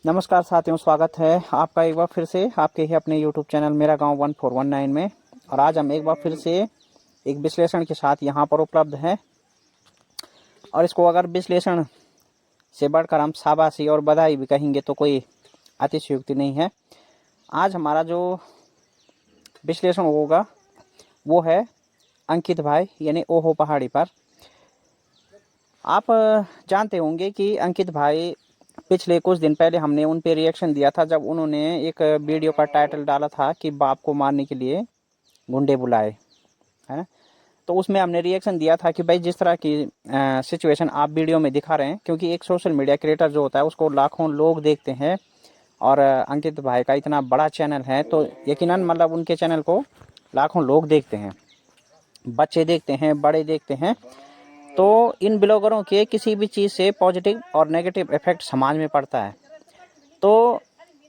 नमस्कार साथियों, स्वागत है आपका एक बार फिर से आपके ही अपने YouTube चैनल मेरा गांव 1419 में। और आज हम एक बार फिर से एक विश्लेषण के साथ यहां पर उपलब्ध हैं। और इसको अगर विश्लेषण से बढ़कर हम शाबाशी और बधाई भी कहेंगे तो कोई अतिशयोक्ति नहीं है। आज हमारा जो विश्लेषण होगा वो है अंकित भाई यानी ओहो पहाड़ी पर। आप जानते होंगे कि अंकित भाई पिछले कुछ दिन पहले हमने उन पे रिएक्शन दिया था जब उन्होंने एक वीडियो का टाइटल डाला था कि बाप को मारने के लिए गुंडे बुलाए, है। तो उसमें हमने रिएक्शन दिया था कि भाई जिस तरह की सिचुएशन आप वीडियो में दिखा रहे हैं, क्योंकि एक सोशल मीडिया क्रिएटर जो होता है उसको लाखों लोग देखते हैं और अंकित भाई का इतना बड़ा चैनल है तो यकीनन मतलब उनके चैनल को लाखों लोग देखते हैं, बच्चे देखते हैं, बड़े देखते हैं। तो इन ब्लॉगरों के किसी भी चीज़ से पॉजिटिव और नेगेटिव इफेक्ट समाज में पड़ता है। तो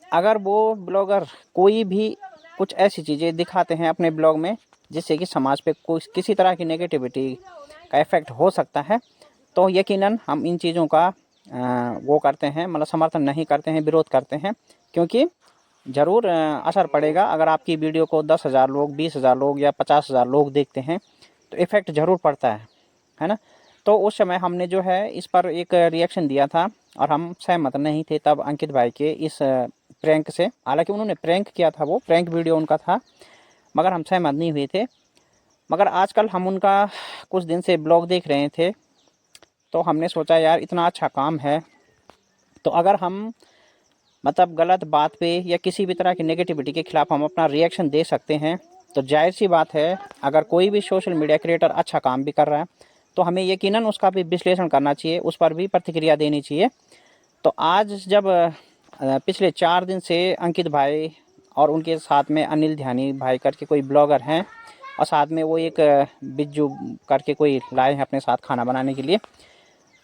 अगर वो ब्लॉगर कोई भी कुछ ऐसी चीज़ें दिखाते हैं अपने ब्लॉग में जिससे कि समाज पे कोई किसी तरह की नेगेटिविटी का इफेक्ट हो सकता है, तो यकीनन हम इन चीज़ों का वो करते हैं, मतलब समर्थन नहीं करते हैं, विरोध करते हैं। क्योंकि ज़रूर असर पड़ेगा। अगर आपकी वीडियो को 10,000 लोग, 20,000 लोग या 50,000 लोग देखते हैं तो इफ़ेक्ट ज़रूर पड़ता है ना। तो उस समय हमने जो है इस पर एक रिएक्शन दिया था और हम सहमत नहीं थे तब अंकित भाई के इस प्रैंक से। हालांकि उन्होंने प्रैंक किया था, वो प्रैंक वीडियो उनका था, मगर हम सहमत नहीं हुए थे। मगर आजकल हम उनका कुछ दिन से ब्लॉग देख रहे थे तो हमने सोचा यार इतना अच्छा काम है तो अगर हम मतलब गलत बात पे या किसी भी तरह की नेगेटिविटी के खिलाफ हम अपना रिएक्शन दे सकते हैं, तो जाहिर सी बात है अगर कोई भी सोशल मीडिया क्रिएटर अच्छा काम भी कर रहा है तो हमें यकीनन उसका भी विश्लेषण करना चाहिए, उस पर भी प्रतिक्रिया देनी चाहिए। तो आज जब पिछले 4 दिन से अंकित भाई और उनके साथ में अनिल ध्यानी भाई करके कोई ब्लॉगर हैं और साथ में वो एक बिज्जू करके कोई लाए हैं अपने साथ खाना बनाने के लिए,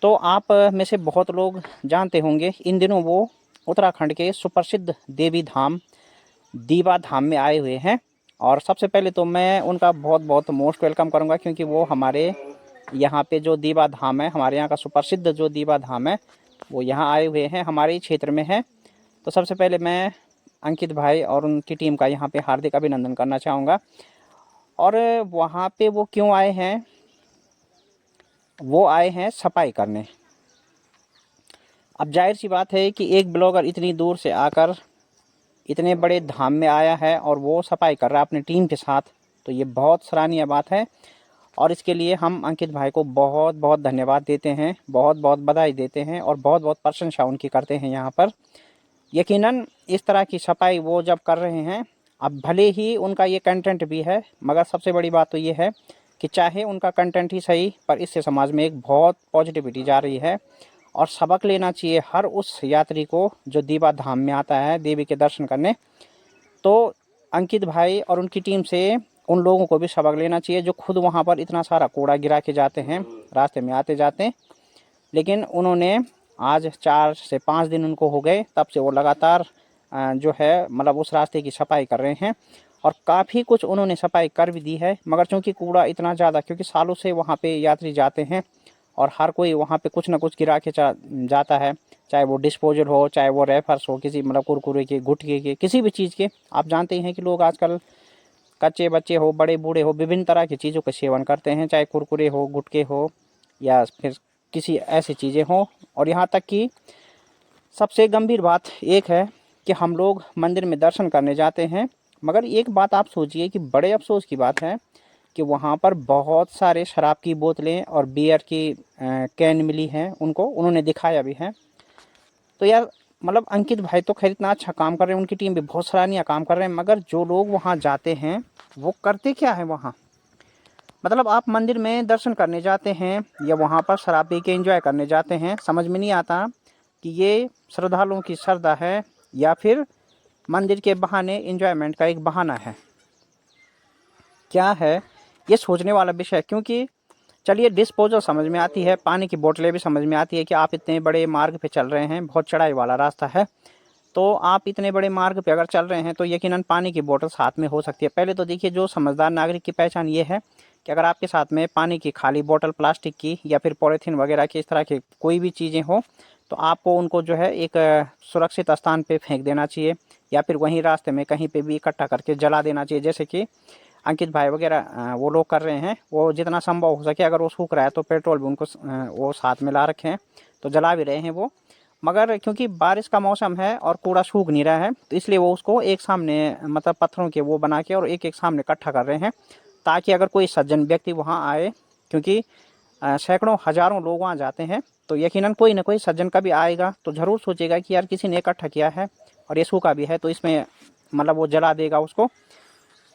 तो आप में से बहुत लोग जानते होंगे इन दिनों वो उत्तराखंड के सुप्रसिद्ध देवी धाम दीवा धाम में आए हुए हैं। और सबसे पहले तो मैं उनका बहुत बहुत मोस्ट वेलकम करूंगा क्योंकि वो हमारे यहाँ पे जो दीवा धाम है, हमारे यहाँ का सुप्रसिद्ध जो दीवा धाम है वो यहाँ आए हुए हैं, हमारे ही क्षेत्र में है। तो सबसे पहले मैं अंकित भाई और उनकी टीम का यहाँ पे हार्दिक अभिनंदन करना चाहूँगा। और वहाँ पे वो क्यों आए हैं? वो आए हैं सफाई करने। अब जाहिर सी बात है कि एक ब्लॉगर इतनी दूर से आकर इतने बड़े धाम में आया है और वो सफाई कर रहा है अपनी टीम के साथ, तो ये बहुत सराहनीय बात है। और इसके लिए हम अंकित भाई को बहुत बहुत धन्यवाद देते हैं, बहुत बहुत बधाई देते हैं और बहुत बहुत प्रशंसा उनकी करते हैं यहाँ पर। यकीनन इस तरह की सफाई वो जब कर रहे हैं, अब भले ही उनका ये कंटेंट भी है, मगर सबसे बड़ी बात तो ये है कि चाहे उनका कंटेंट ही सही, पर इससे समाज में एक बहुत पॉजिटिविटी जा रही है। और सबक लेना चाहिए हर उस यात्री को जो दीवा धाम में आता है देवी के दर्शन करने। तो अंकित भाई और उनकी टीम से उन लोगों को भी सबक लेना चाहिए जो खुद वहाँ पर इतना सारा कूड़ा गिरा के जाते हैं, रास्ते में आते जाते। लेकिन उन्होंने आज 4 से 5 दिन उनको हो गए, तब से वो लगातार जो है मतलब उस रास्ते की सफाई कर रहे हैं और काफ़ी कुछ उन्होंने सफाई कर भी दी है। मगर चूँकि कूड़ा इतना ज़्यादा, क्योंकि सालों से वहाँ पे यात्री जाते हैं और हर कोई वहाँ पे कुछ ना कुछ गिरा के जाता है, चाहे वो डिस्पोजल हो, चाहे वो रेफर्स हो, किसी मतलब कुरकुरे के, गुटखे के, किसी भी चीज़ के। आप जानते ही हैं कि लोग आजकल कच्चे बच्चे हो, बड़े बूढ़े हो, विभिन्न तरह की चीज़ों का सेवन करते हैं, चाहे कुरकुरे हो, गुटखे हो या फिर किसी ऐसी चीज़ें हों। और यहाँ तक कि सबसे गंभीर बात एक है कि हम लोग मंदिर में दर्शन करने जाते हैं, मगर एक बात आप सोचिए कि बड़े अफसोस की बात है कि वहाँ पर बहुत सारे शराब की बोतलें और बियर की कैन मिली हैं उनको, उन्होंने दिखाया भी है। तो यार मतलब अंकित भाई तो खैर इतना अच्छा काम कर रहे हैं, उनकी टीम भी बहुत सराहनीय काम कर रहे हैं, मगर जो लोग वहाँ जाते हैं वो करते क्या है वहाँ? मतलब आप मंदिर में दर्शन करने जाते हैं या वहाँ पर शराब पी के एंजॉय करने जाते हैं, समझ में नहीं आता कि ये श्रद्धालुओं की श्रद्धा है या फिर मंदिर के बहाने एंजॉयमेंट का एक बहाना है। क्या है ये सोचने वाला विषय है। क्योंकि चलिए डिस्पोजल समझ में आती है, पानी की बोतलें भी समझ में आती है कि आप इतने बड़े मार्ग पे चल रहे हैं, बहुत चढ़ाई वाला रास्ता है, तो आप इतने बड़े मार्ग पे अगर चल रहे हैं तो यकीनन पानी की बोतल साथ में हो सकती है। पहले तो देखिए, जो समझदार नागरिक की पहचान ये है कि अगर आपके साथ में पानी की खाली बोतल प्लास्टिक की या फिर पॉलीथीन वगैरह की इस तरह की कोई भी चीज़ें हो तो आपको उनको जो है एक सुरक्षित स्थान पे फेंक देना चाहिए, या फिर वहीं रास्ते में कहीं पे भी इकट्ठा करके जला देना चाहिए। जैसे कि अंकित भाई वगैरह वो लोग कर रहे हैं, वो जितना संभव हो सके अगर वो सूख रहा है तो पेट्रोल भी उनको वो साथ में ला रखे हैं, तो जला भी रहे हैं वो। मगर क्योंकि बारिश का मौसम है और कूड़ा सूख नहीं रहा है, तो इसलिए वो उसको एक सामने मतलब पत्थरों के वो बना के और एक एक सामने इकट्ठा कर रहे हैं, ताकि अगर कोई सज्जन व्यक्ति वहाँ आए, क्योंकि सैकड़ों हजारों लोग वहाँ जाते हैं, तो यकीनन कोई ना कोई सज्जन कभी आएगा तो ज़रूर सोचेगा कि यार किसी ने इकट्ठा किया है और ये सूखा भी है, तो इसमें मतलब वो जला देगा उसको।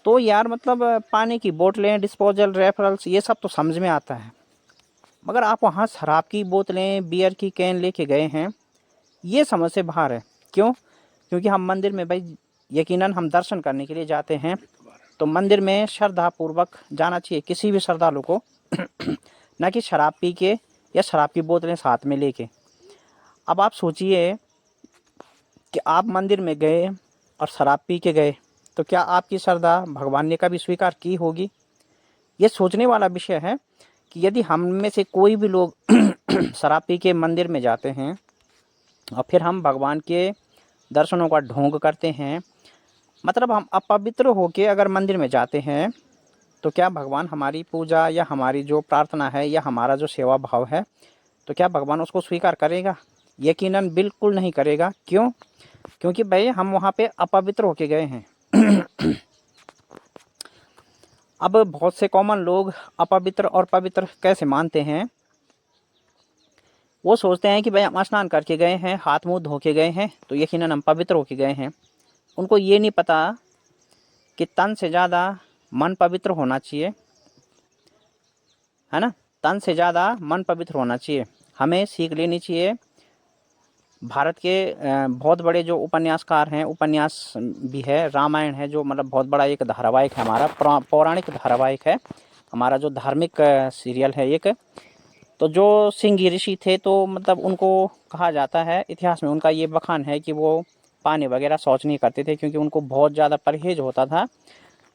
तो यार मतलब पानी की बोतलें, डिस्पोजल, रेफरल्स, ये सब तो समझ में आता है, मगर आप वहाँ शराब की बोतलें, बियर की कैन लेके गए हैं, ये समझ से बाहर है। क्यों? क्योंकि हम मंदिर में भाई यकीनन हम दर्शन करने के लिए जाते हैं, तो मंदिर में श्रद्धापूर्वक जाना चाहिए किसी भी श्रद्धालु को ना कि शराब पी के या शराब की बोतलें साथ में लेके। अब आप सोचिए कि आप मंदिर में गए और शराब पी के गए, तो क्या आपकी श्रद्धा भगवान ने कभी स्वीकार की होगी? ये सोचने वाला विषय है कि यदि हम में से कोई भी लोग शराब पी के मंदिर में जाते हैं और फिर हम भगवान के दर्शनों का ढोंग करते हैं, मतलब हम अपवित्र होके अगर मंदिर में जाते हैं, तो क्या भगवान हमारी पूजा या हमारी जो प्रार्थना है या हमारा जो सेवा भाव है, तो क्या भगवान उसको स्वीकार करेगा? यकीनन बिल्कुल नहीं करेगा। क्यों? क्योंकि भाई हम वहाँ पे अपवित्र होके गए हैं। अब बहुत से कॉमन लोग अपवित्र और पवित्र कैसे मानते हैं? वो सोचते हैं कि भाई हम स्नान करके गए हैं, हाथ मुंह धो के गए हैं, तो यकीनन हम पवित्र होके गए हैं। उनको ये नहीं पता कि तन से ज़्यादा मन पवित्र होना चाहिए, है ना? तन से ज़्यादा मन पवित्र होना चाहिए। हमें सीख लेनी चाहिए भारत के बहुत बड़े जो उपन्यासकार हैं, उपन्यास भी है, रामायण है, जो मतलब बहुत बड़ा एक धारावाहिक है हमारा, पौराणिक धारावाहिक है हमारा, जो धार्मिक सीरियल है एक। तो जो सिंह ऋषि थे, तो मतलब उनको कहा जाता है, इतिहास में उनका ये बखान है कि वो पानी वगैरह शौच नहीं करते थे, क्योंकि उनको बहुत ज़्यादा परहेज होता था।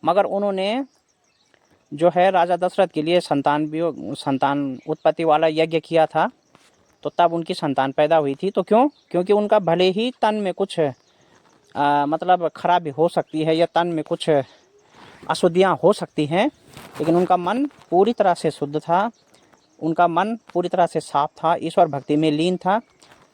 मगर उन्होंने जो है राजा दशरथ के लिए संतान उत्पत्ति वाला यज्ञ किया था, तो तब उनकी संतान पैदा हुई थी। तो क्यों? क्योंकि उनका भले ही तन में कुछ मतलब खराबी हो सकती है या तन में कुछ अशुद्धियाँ हो सकती हैं, लेकिन उनका मन पूरी तरह से शुद्ध था, उनका मन पूरी तरह से साफ था, ईश्वर भक्ति में लीन था।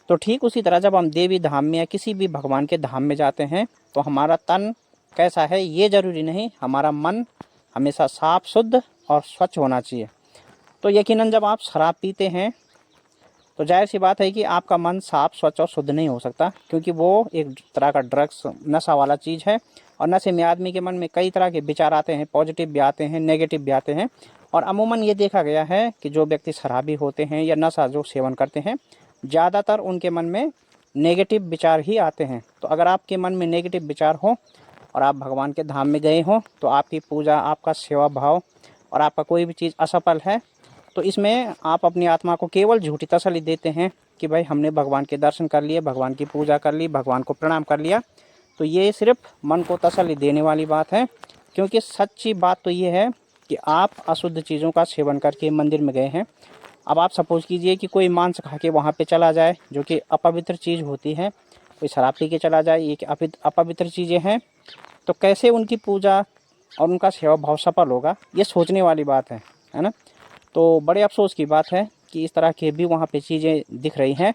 तो ठीक उसी तरह जब हम देवी धाम में या किसी भी भगवान के धाम में जाते हैं, तो हमारा तन कैसा है ये ज़रूरी नहीं, हमारा मन हमेशा साफ, शुद्ध और स्वच्छ होना चाहिए। तो यकीनन जब आप शराब पीते हैं, तो जाहिर सी बात है कि आपका मन साफ, स्वच्छ और शुद्ध नहीं हो सकता, क्योंकि वो एक तरह का ड्रग्स, नशा वाला चीज़ है। और नशे में आदमी के मन में कई तरह के विचार आते हैं, पॉजिटिव भी आते हैं, नेगेटिव भी आते हैं। और अमूमन ये देखा गया है कि जो व्यक्ति शराबी होते हैं या नशा जो सेवन करते हैं, ज़्यादातर उनके मन में नेगेटिव विचार ही आते हैं। तो अगर आपके मन में नेगेटिव विचार हो और आप भगवान के धाम में गए हों, तो आपकी पूजा, आपका सेवा भाव और आपका कोई भी चीज़ असफल है, तो इसमें आप अपनी आत्मा को केवल झूठी तसल्ली देते हैं कि भाई हमने भगवान के दर्शन कर लिए, भगवान की पूजा कर ली, भगवान को प्रणाम कर लिया। तो ये सिर्फ मन को तसल्ली देने वाली बात है, क्योंकि सच्ची बात तो ये है कि आप अशुद्ध चीज़ों का सेवन करके मंदिर में गए हैं। अब आप सपोज कीजिए कि कोई मांस खा के वहाँ पे चला जाए, जो कि अपवित्र चीज़ होती है, कोई शराब पी के चला जाए, ये अपवित्र चीज़ें हैं, तो कैसे उनकी पूजा और उनका सेवा भाव सफल होगा? ये सोचने वाली बात है ना? तो बड़े अफसोस की बात है कि इस तरह के भी वहाँ पे चीज़ें दिख रही हैं।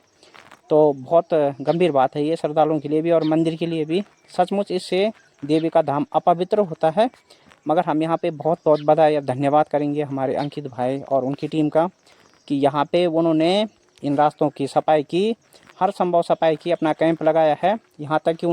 तो बहुत गंभीर बात है ये श्रद्धालुओं के लिए भी और मंदिर के लिए भी। सचमुच इससे देवी का धाम अपवित्र होता है। मगर हम यहाँ पे बहुत बहुत बधाई और धन्यवाद करेंगे हमारे अंकित भाई और उनकी टीम का, कि यहाँ पे उन्होंने इन रास्तों की सफाई की, हर संभव सफाई की, अपना कैंप लगाया है। यहाँ तक कि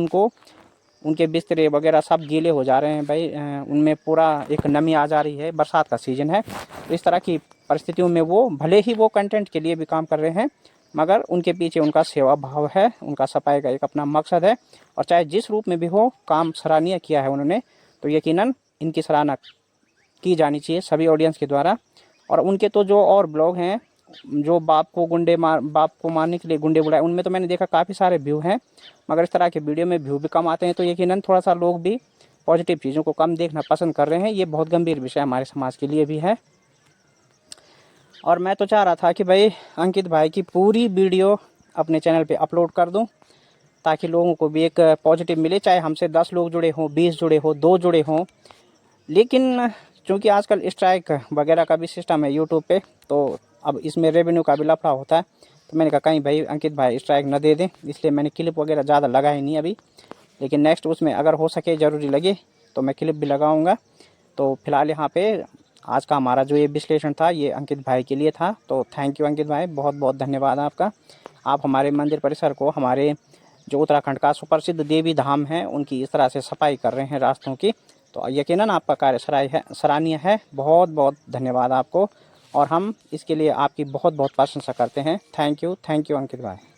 उनके बिस्तरे वगैरह सब गीले हो जा रहे हैं भाई, उनमें पूरा एक नमी आ जा रही है, बरसात का सीज़न है। तो इस तरह की परिस्थितियों में वो भले ही वो कंटेंट के लिए भी काम कर रहे हैं, मगर उनके पीछे उनका सेवा भाव है, उनका सफाई का एक अपना मकसद है। और चाहे जिस रूप में भी हो, काम सराहनीय किया है उन्होंने, तो यकीनन इनकी सराहना की जानी चाहिए सभी ऑडियंस के द्वारा। और उनके तो जो और ब्लॉग हैं, जो बाप को मारने के लिए गुंडे बुलाए, उनमें तो मैंने देखा काफ़ी सारे व्यू हैं, मगर इस तरह के वीडियो में व्यू भी कम आते हैं। तो यकीनन थोड़ा सा लोग भी पॉजिटिव चीज़ों को कम देखना पसंद कर रहे हैं। ये बहुत गंभीर विषय हमारे समाज के लिए भी है। और मैं तो चाह रहा था कि भाई अंकित भाई की पूरी वीडियो अपने चैनल पे अपलोड कर दूं, ताकि लोगों को भी एक पॉजिटिव मिले। चाहे हमसे 10 लोग जुड़े हों, 20 जुड़े हों, 2 जुड़े हों, लेकिन चूँकि आजकल स्ट्राइक वगैरह का भी सिस्टम है यूट्यूब पे, तो अब इसमें रेवेन्यू का भी लफड़ा होता है। तो मैंने कहा कहीं भाई अंकित भाई स्ट्राइक न दे दें, इसलिए मैंने क्लिप वगैरह ज़्यादा लगाई नहीं अभी, लेकिन नेक्स्ट उसमें अगर हो सके ज़रूरी लगे तो मैं क्लिप भी लगाऊंगा। तो फिलहाल यहाँ पे आज का हमारा जो ये विश्लेषण था ये अंकित भाई के लिए था। तो थैंक यू अंकित भाई, बहुत बहुत धन्यवाद आपका। आप हमारे मंदिर परिसर को, हमारे जो उत्तराखंड का सुप्रसिद्ध देवी धाम है, उनकी इस तरह से सफाई कर रहे हैं रास्तों की, तो यकीनन आपका कार्य सराहनीय है। बहुत बहुत धन्यवाद आपको, और हम इसके लिए आपकी बहुत बहुत प्रशंसा करते हैं। थैंक यू अंकित भाई।